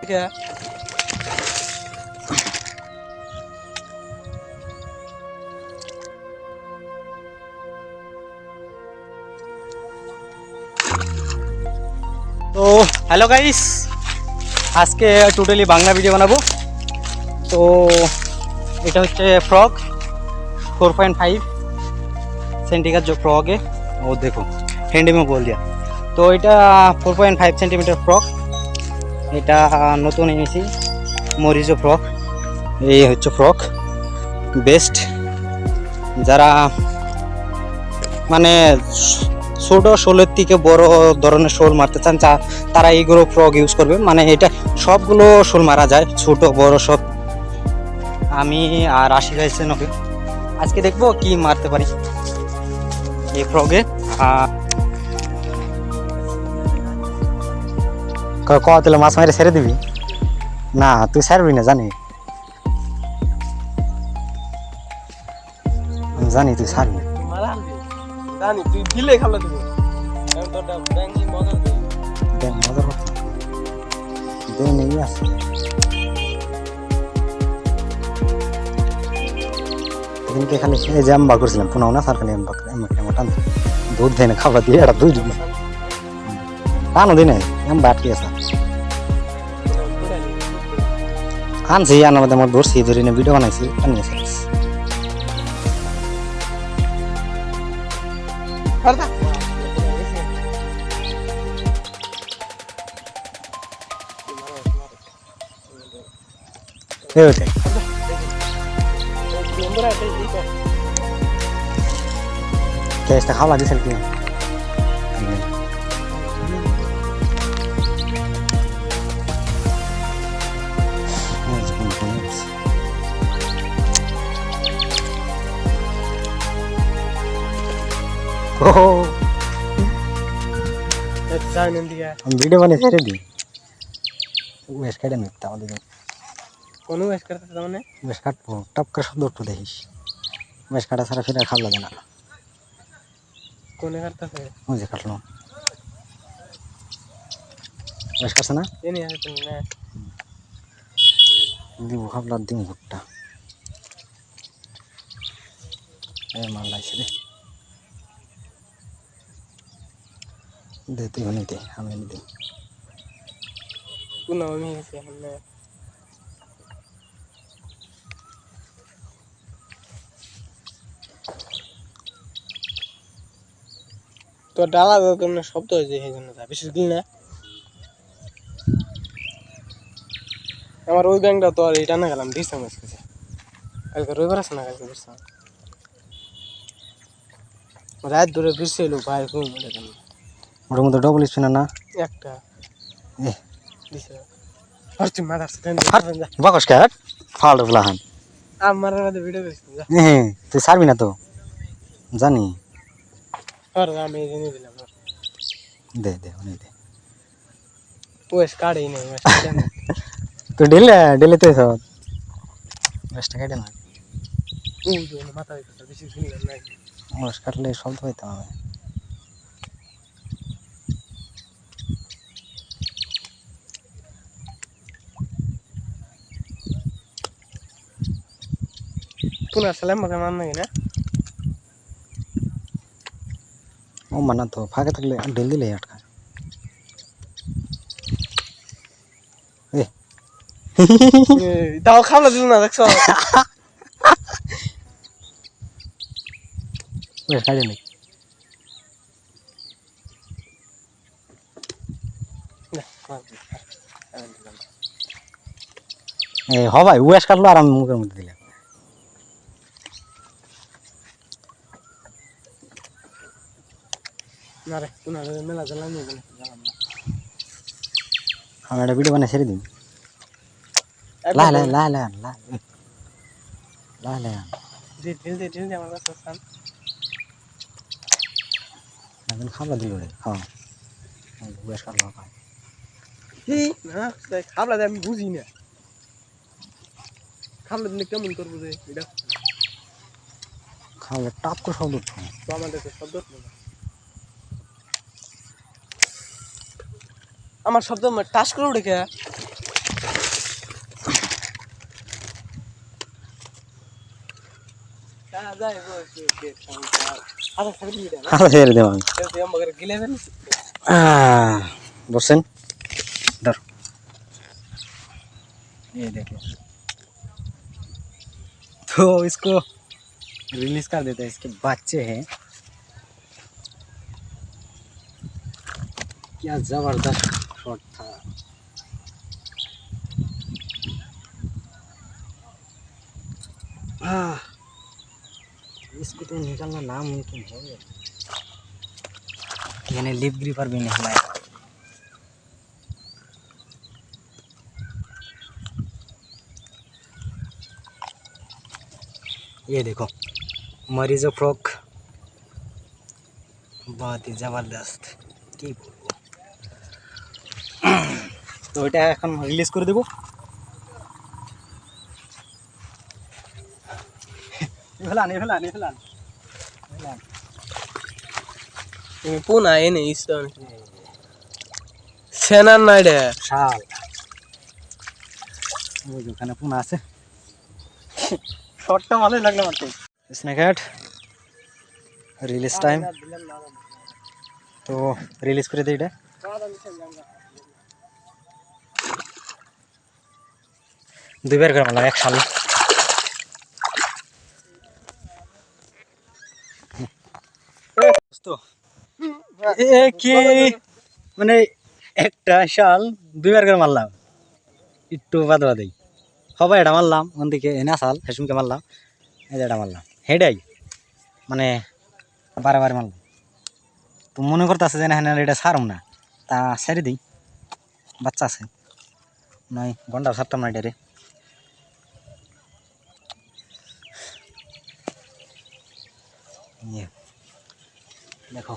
তো hello guys, আজকে totally Bangla video বানাবো। তো এটা হচ্ছে फ्रॉक 4.5 सेंटीमीटर जो फ्रॉक है वो देखो हिंदी में बोल दिया। तो এটা 4.5 सेंटीमीटर फ्रॉक, এটা নতুন এনেছি মরিজো ফ্রক। এই হচ্ছে ফ্রক বেস্ট, যারা মানে ছোট শোলের থেকে বড় ধরনের শোল মারতে চান তারা এইগুলো ফ্রক ইউজ করবে। মানে এটা সবগুলো শোল মারা যায়, ছোট বড় সব। আমি আর আশি গাইছে নকে আজকে দেখবো কি মারতে পারি এই ফ্রকে। তাহলে মাছ মারে ছেড়ে দিবি না? তুই ছাড়বি না জানি, আমি জানি তুই ছাড়বি জানি তুই দিলে খালা দিব। আমি তোটা ব্যাংকি মজা দেই। দেখ মজার কথা দে নেই আছে। এদিনকে খালি এই যে আম্বা করছিলাম পুনাও না সার খালি আম্বা টান দুধ দেয় না খাবার দিয়ে এটা দুই জন টানো দিই নাই আম্বা আটকে আছে। আনছি আনার মধ্যে আমার ধরছি ধরে নিয়ে ভিডিও বানাইছি আনিয়েছি। Esta jaula dice el tío. Oh, video bane ছেড়ে দি। ওয়েস কাটে মিথ্যা আমাদের কোন ওয়েস করতে মানে ওয়েস কাটবো টপ করে শব্দ একটু দেখিস। ওয়েস কাটা ছাড়া ফিরে খাওয়া লাগে না। কোনে কাটতেছে? ওই যে কাটলো ওয়েস কাটছে না? এনে আছে তুমি না দিব খাবলার দিন ভুট্টা এই মাল লাইছে রে। দে তুই নিতে আমি নিতে কোন আমি আছে না তো ডালা দাও তোমরা শব্দ হয়েছে এই জন্য তা বেশি দিন না। আমার ওই ব্যাংকটা তো আর এটা না গেলাম দিছাম আজকে কালকে রবিবার আছে না, কালকে দিছাম রাত ধরে বৃষ্টি এলো ভাই ঘুম দেখেন ওর মধ্যে ডবল স্পিনার না একটা এ দিছে আর তুই মাদার সেকেন্ড বাকস কাট ফাল বলাহান আমার মধ্যে ভিডিও করিস যা। তুই ছাড়বি না তো জানি। আর আমি এনে দিলাম দে দে উনি দে ওয়েস কাটেই নাই ওয়েস কাটে না তো ডেলে তো সব ওয়েসটা কাটে না। ও তো মাথা হইছে বেশি শুনলাম না ওয়েস কাটলে শব্দ হইতে হবে। পুনা সালাম মগে মান নাই না ও মানা তো ফাঁকে থাকলে ঢেল দিলে আটকা। দাও খাবলা দিল না দেখছ ওয়েস কাটে নাই ভাই ওয়েস কাটলো আর আমি মুখের মধ্যে দিলাম। না রে পুনা মেলা জ্বালানি নিয়ে গেলাম না আমি একটা ভিডিও বানিয়ে ছেড়ে দিন। লা লা লা লা লা লা লা ঢিল দে আমার কাছে সান এখন খাবার দিল রে। হ্যাঁ ওয়েস কাটলো ভাই হি না খাবলা দে আমি বুঝি না খাবলা দিলে কেমন করবো রে এটা খাওয়া টাপ করে শব্দ উঠছে তো আমাদের তো শব্দ না আমার শব্দ টাচ করে উঠে ছেড়ে দেব আমি बसन इधर ये देखो तो इसको रिलीज कर देते हैं इसके बच्चे हैं क्या जबरदस्त शॉट था इसको तो निकालना नामुमकिन है यानी लिप ग्रिपर भी नहीं लाया ये देखो मरीजो फ्रॉक बहुत ही जबरदस्त কি বলবো তো এটা এখন রিলিজ করে দেব ফেলান তুমি পুনা এনে ইসন সেনার নাইডে শাল ওই ওখানে পুনা আছে শটটা ভালোই লাগলো মারতে স্নেক হেড রিলিজ টাইম তো রিলিজ করে দিই এটা দুইবার করে মারলাম এক সাল তো কি মানে একটা শাল দুইবার করে মারলাম একটু বাদ বাদেই সবাই এটা মারলাম ওন দিকে এনে শাল হেসুমকে মারলাম এই যে এটা মারলাম হেডাই মানে বারে বারে মারলাম তো মনে করতেছে যে না হ্যাঁ এটা ছাড়ম না তা ছেড়ে দিই বাচ্চা আছে নয় ঘন্টা ছাড়তাম না এটারে দেখো